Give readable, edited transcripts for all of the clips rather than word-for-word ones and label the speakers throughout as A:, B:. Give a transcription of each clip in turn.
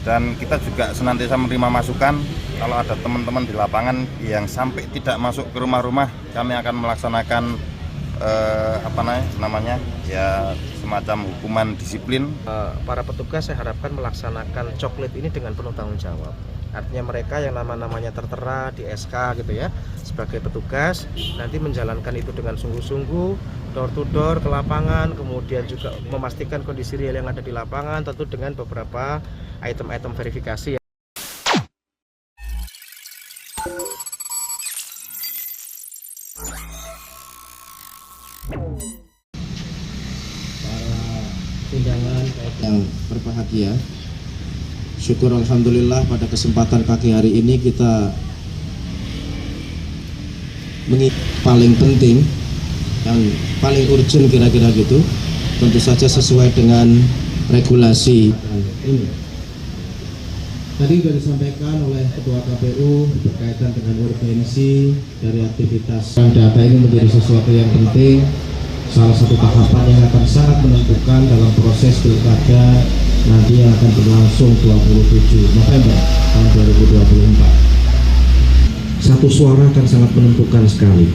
A: Dan kita juga senantiasa menerima masukan. Kalau ada teman-teman di lapangan yang sampai tidak masuk ke rumah-rumah, kami akan melaksanakan semacam hukuman disiplin.
B: Para petugas saya harapkan melaksanakan coklit ini dengan penuh tanggung jawab. Artinya mereka yang namanya tertera di SK gitu ya, sebagai petugas nanti menjalankan itu dengan sungguh-sungguh, door to door ke lapangan, kemudian juga memastikan kondisi real yang ada di lapangan, tentu dengan beberapa item-item verifikasi.
C: Para undangan yang berbahagia, syukur alhamdulillah pada kesempatan pagi hari ini kita paling penting dan paling urgent kira-kira gitu, tentu saja sesuai dengan regulasi ini. Tadi sudah disampaikan oleh Ketua KPU berkaitan dengan urgensi dari aktivitas data ini menjadi sesuatu yang penting, salah satu tahapan yang akan sangat menentukan dalam proses pilkada nanti yang akan berlangsung 27 November tahun 2024. Satu suara akan sangat menentukan sekali.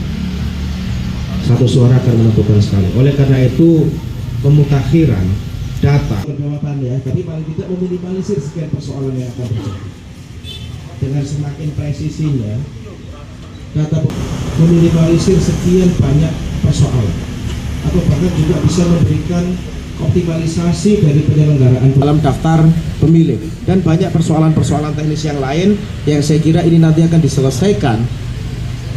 C: Satu suara akan menentukan sekali. Oleh karena itu pemutakhiran data berjawaban ya, tapi paling tidak meminimalisir sekian persoalan yang akan terjadi. Dengan semakin presisinya data meminimalisir sekian banyak persoalan, atau bahkan juga bisa memberikan optimalisasi dari penyelenggaraan dalam daftar pemilih dan banyak persoalan-persoalan teknis yang lain yang saya kira ini nanti akan diselesaikan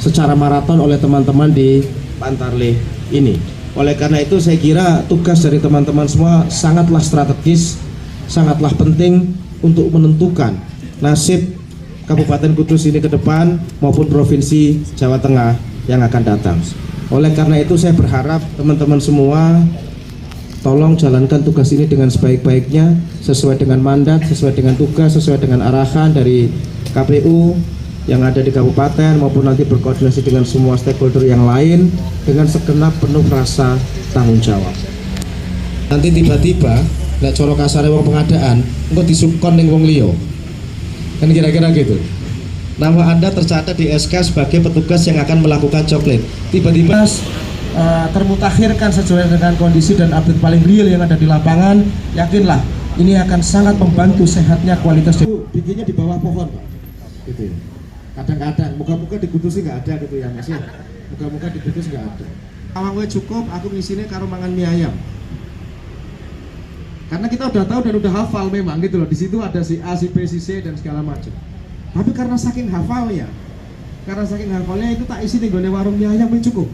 C: secara maraton oleh teman-teman di Pantarlih ini. Oleh karena itu saya kira tugas dari teman-teman semua sangatlah strategis, sangatlah penting untuk menentukan nasib Kabupaten Kudus ini ke depan maupun Provinsi Jawa Tengah yang akan datang. Oleh karena itu saya berharap teman-teman semua tolong jalankan tugas ini dengan sebaik-baiknya, sesuai dengan mandat, sesuai dengan tugas, sesuai dengan arahan dari KPU yang ada di kabupaten maupun nanti berkoordinasi dengan semua stakeholder yang lain dengan segenap penuh rasa tanggung jawab. Nanti tiba-tiba nggak corok kasar wong pengadaan, engko disukon ning wong liya. Kan kira-kira gitu. Nama Anda tercatat di SK sebagai petugas yang akan melakukan coklit. Tiba-tiba termutakhirkan sesuai dengan kondisi dan update paling real yang ada di lapangan, yakinlah ini akan sangat membantu sehatnya kualitas. Bikinnya di bawah pohon, Pak. Gitu ya. Kadang-kadang muka-muka di Kudus nggak ada gitu ya Mas ya. Muka-muka di Kudus nggak ada. Awang gue cukup, aku ngisinya karo mangan mie ayam. Karena kita udah tahu dan udah hafal memang gitu loh. Di situ ada si A, si B, si C dan segala macam. Tapi karena saking hafalnya itu tak isi nih gue warung mie ayam cukup.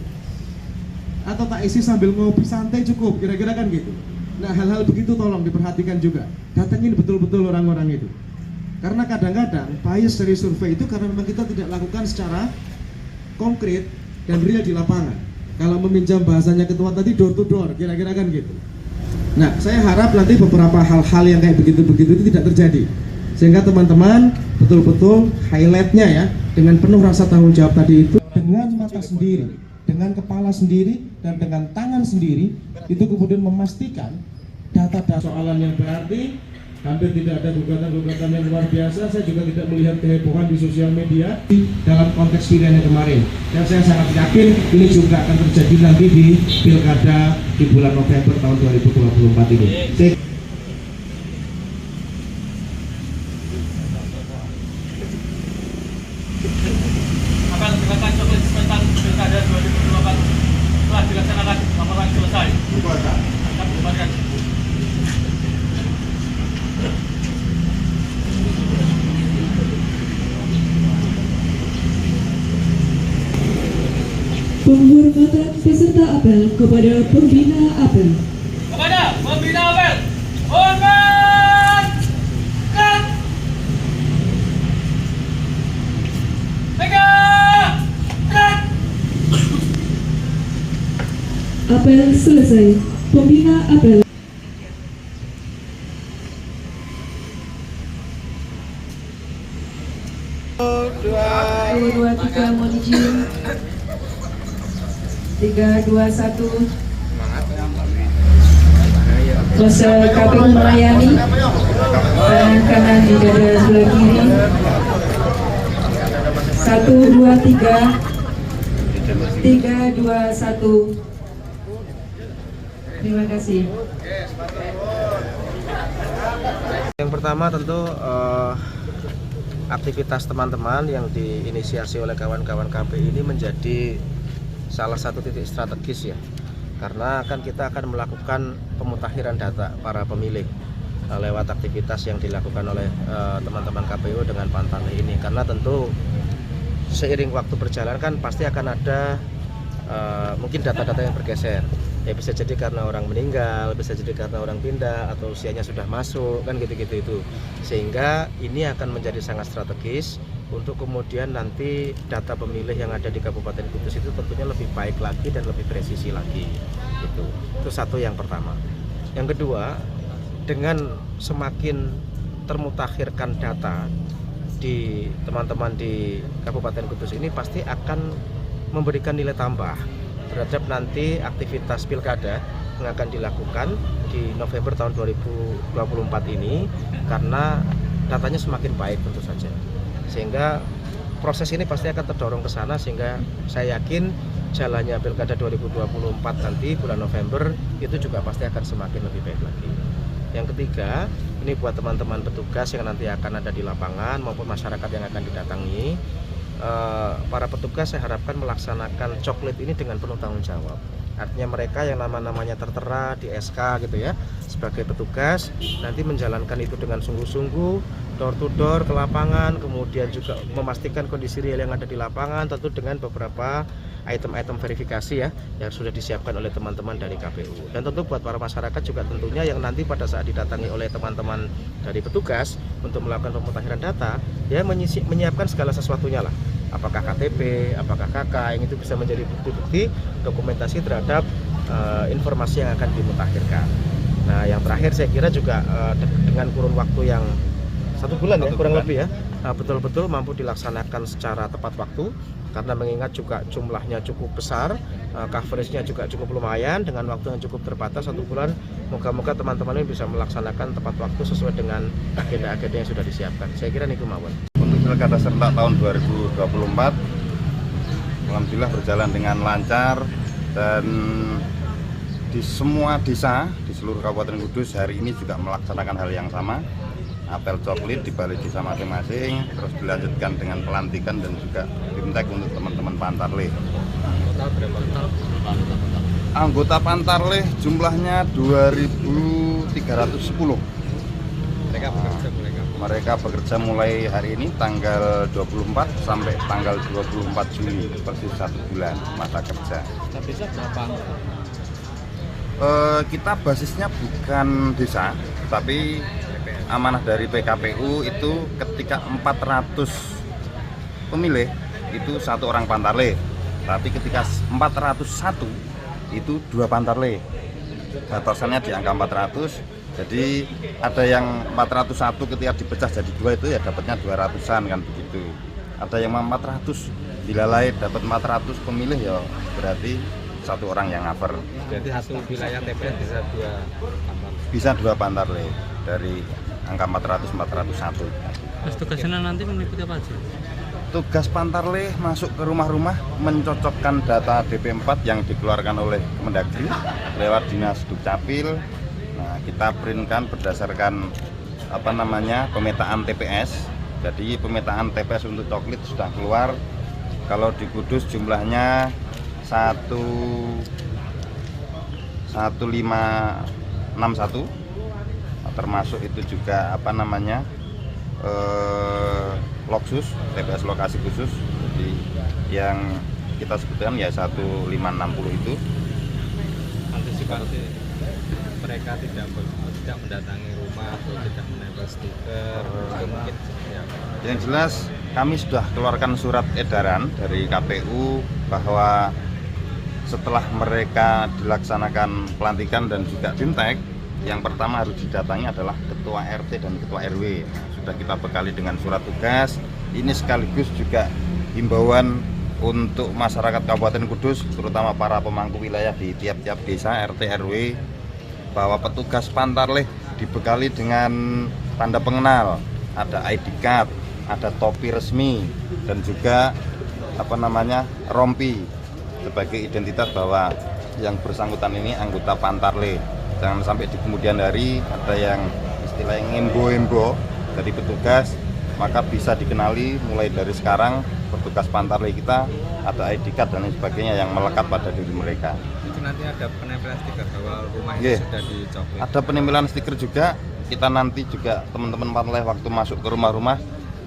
C: Atau tak isi sambil ngopi santai cukup, kira-kira kan gitu. Nah hal-hal begitu tolong diperhatikan juga. Datengin betul-betul orang-orang itu. Karena kadang-kadang bias dari survei itu karena memang kita tidak lakukan secara konkret dan real di lapangan. Kalau meminjam bahasanya ketua tadi door to door, kira-kira kan gitu. Nah, saya harap nanti beberapa hal-hal yang kayak begitu-begitu itu tidak terjadi. Sehingga teman-teman betul-betul highlightnya ya, dengan penuh rasa tanggung jawab tadi itu, dengan mata sendiri, dengan kepala sendiri, dan dengan tangan sendiri, itu kemudian memastikan data-data soalan yang berarti. Hampir tidak ada gugatan-gugatan yang luar biasa. Saya juga tidak melihat kehebohan di sosial media dalam konteks pilihan yang kemarin. Dan saya sangat yakin ini juga akan terjadi nanti di pilkada di bulan November tahun 2024 ini.
D: Akan silakan coklit tentang pilkada 2024 telah dilaksanakan, laporan selesai. Akan dibubarkan.
E: Penghormatan peserta apel kepada pembina apel.
D: Kepada pembina apel, hormat, kat, pegang, kat.
E: Apel selesai. Pembina apel. Dua, tiga, mohon izin. 3, 2, 1. Proses KPU melayani. tangan kanan di dada sebelah kiri. 1, 2, 3. 3, 2, 1. Terima kasih.
B: Yang pertama tentu aktivitas teman-teman yang diinisiasi oleh kawan-kawan KPI ini menjadi salah satu titik strategis ya, karena kan kita akan melakukan pemutakhiran data para pemilih lewat aktivitas yang dilakukan oleh teman-teman KPU dengan Pantarlih ini, karena tentu seiring waktu berjalan kan pasti akan ada mungkin data-data yang bergeser ya, bisa jadi karena orang meninggal, bisa jadi karena orang pindah atau usianya sudah masuk kan gitu-gitu itu, sehingga ini akan menjadi sangat strategis untuk kemudian nanti data pemilih yang ada di Kabupaten Kudus itu tentunya lebih baik lagi dan lebih presisi lagi. Itu satu yang pertama. Yang kedua, dengan semakin termutakhirkan data di teman-teman di Kabupaten Kudus ini pasti akan memberikan nilai tambah terhadap nanti aktivitas pilkada yang akan dilakukan di November tahun 2024 ini, karena datanya semakin baik tentu saja, sehingga proses ini pasti akan terdorong ke sana, sehingga saya yakin jalannya pilkada 2024 nanti bulan November itu juga pasti akan semakin lebih baik lagi. Yang ketiga, ini buat teman-teman petugas yang nanti akan ada di lapangan maupun masyarakat yang akan didatangi, para petugas saya harapkan melaksanakan coklit ini dengan penuh tanggung jawab. Artinya mereka yang namanya tertera di SK gitu ya, sebagai petugas nanti menjalankan itu dengan sungguh-sungguh, door to door ke lapangan, kemudian juga memastikan kondisi real yang ada di lapangan, tentu dengan beberapa item-item verifikasi ya yang sudah disiapkan oleh teman-teman dari KPU. Dan tentu buat para masyarakat juga tentunya yang nanti pada saat didatangi oleh teman-teman dari petugas untuk melakukan pemutakhiran data, ya menyiapkan segala sesuatunya lah. Apakah KTP, apakah KK, yang itu bisa menjadi bukti-bukti dokumentasi terhadap informasi yang akan dimutakhirkan. Nah, yang terakhir saya kira juga dengan kurun waktu yang 1 bulan ya kurang lebih ya, betul-betul mampu dilaksanakan secara tepat waktu, karena mengingat juga jumlahnya cukup besar, coveragenya juga cukup lumayan, dengan waktu yang cukup terbatas 1 bulan. Moga-moga teman-teman ini bisa melaksanakan tepat waktu sesuai dengan agenda-agenda yang sudah disiapkan. Saya kira niku mawon.
A: Untuk pilkada serentak tahun 2024 alhamdulillah berjalan dengan lancar, dan di semua desa di seluruh Kabupaten Kudus hari ini juga melaksanakan hal yang sama, apel coklit di balai desa masing-masing, terus dilanjutkan dengan pelantikan dan juga bimtek untuk teman-teman Pantarlih. Anggota Pantarlih jumlahnya 2.310. Mereka bekerja mulai hari ini tanggal 24 sampai tanggal 24 Juli, persis 1 bulan masa kerja. Kita basisnya bukan desa, tapi amanah dari PKPU itu ketika 400 pemilih itu 1 orang Pantarlih, tapi ketika 401 itu 2 Pantarlih. Batasannya di angka 400. Jadi ada yang 401 ketika dipecah jadi 2 itu ya dapatnya 200-an kan begitu. Ada yang 400 dilalai dapat 400 pemilih ya berarti 1 orang yang cover.
F: Berarti satu wilayah TPS
A: bisa 2 Pantarlih dari angka 400-401.
D: Terus tugasnya nanti meliputi apa aja?
A: Tugas Pantarlih masuk ke rumah-rumah mencocokkan data DP4 yang dikeluarkan oleh Kemendagri lewat Dinas Dukcapil. Nah, kita printkan berdasarkan pemetaan TPS. Jadi pemetaan TPS untuk coklit sudah keluar. Kalau di Kudus jumlahnya 1561, termasuk itu juga Loksus, TPS lokasi khusus. Jadi yang kita sebutkan ya 1560 itu.
F: antisipasi mereka tidak mendatangi rumah atau tidak menempel stiker, mungkin seperti apa?
A: Yang jelas kami sudah keluarkan surat edaran dari KPU bahwa setelah mereka dilaksanakan pelantikan dan juga bimtek, yang pertama harus didatangi adalah ketua RT dan ketua RW. Nah, sudah kita bekali dengan surat tugas. Ini sekaligus juga himbauan untuk masyarakat Kabupaten Kudus, terutama para pemangku wilayah di tiap-tiap desa RT RW, bahwa petugas Pantarlih dibekali dengan tanda pengenal, ada ID card, ada topi resmi, dan juga rompi sebagai identitas bahwa yang bersangkutan ini anggota Pantarle. Jangan sampai di kemudian hari ada yang istilahnya embo-embo dari petugas, maka bisa dikenali mulai dari sekarang petugas Pantarle kita ada ID card dan lain sebagainya yang melekat pada diri mereka.
F: Itu nanti ada penempelan stiker bahwa rumah ini sudah dicoklit.
A: Ada penempelan stiker juga. Kita nanti juga teman-teman Pantarle waktu masuk ke rumah-rumah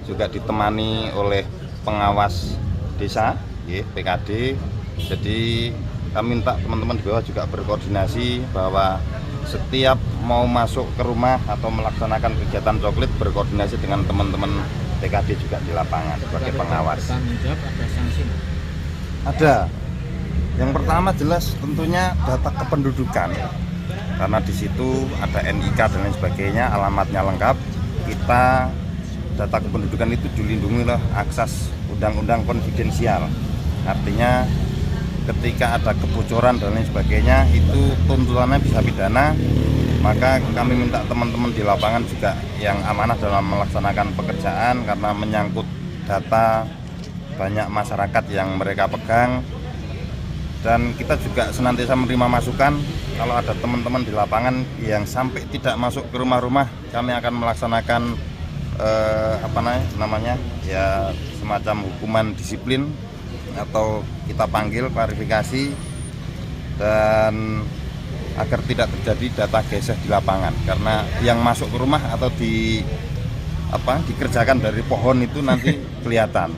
A: juga ditemani oleh pengawas desa, PKD. Jadi kami minta teman-teman di bawah juga berkoordinasi bahwa setiap mau masuk ke rumah atau melaksanakan kegiatan coklit berkoordinasi dengan teman-teman PKD juga di lapangan sebagai pengawas.
D: Ada sanksi?
A: Ada. Yang pertama jelas tentunya data kependudukan, karena di situ ada NIK dan lain sebagainya, alamatnya lengkap. Kita data kependudukan itu dilindungi oleh akses undang-undang konfidensial. Artinya ketika ada kebocoran dan lain sebagainya itu tuntutannya bisa pidana. Maka kami minta teman-teman di lapangan juga yang amanah dalam melaksanakan pekerjaan, karena menyangkut data banyak masyarakat yang mereka pegang. Dan kita juga senantiasa menerima masukan. Kalau ada teman-teman di lapangan yang sampai tidak masuk ke rumah-rumah, kami akan melaksanakan semacam hukuman disiplin atau kita panggil klarifikasi, dan agar tidak terjadi data geser di lapangan, karena yang masuk ke rumah atau dikerjakan dari pohon itu nanti kelihatan.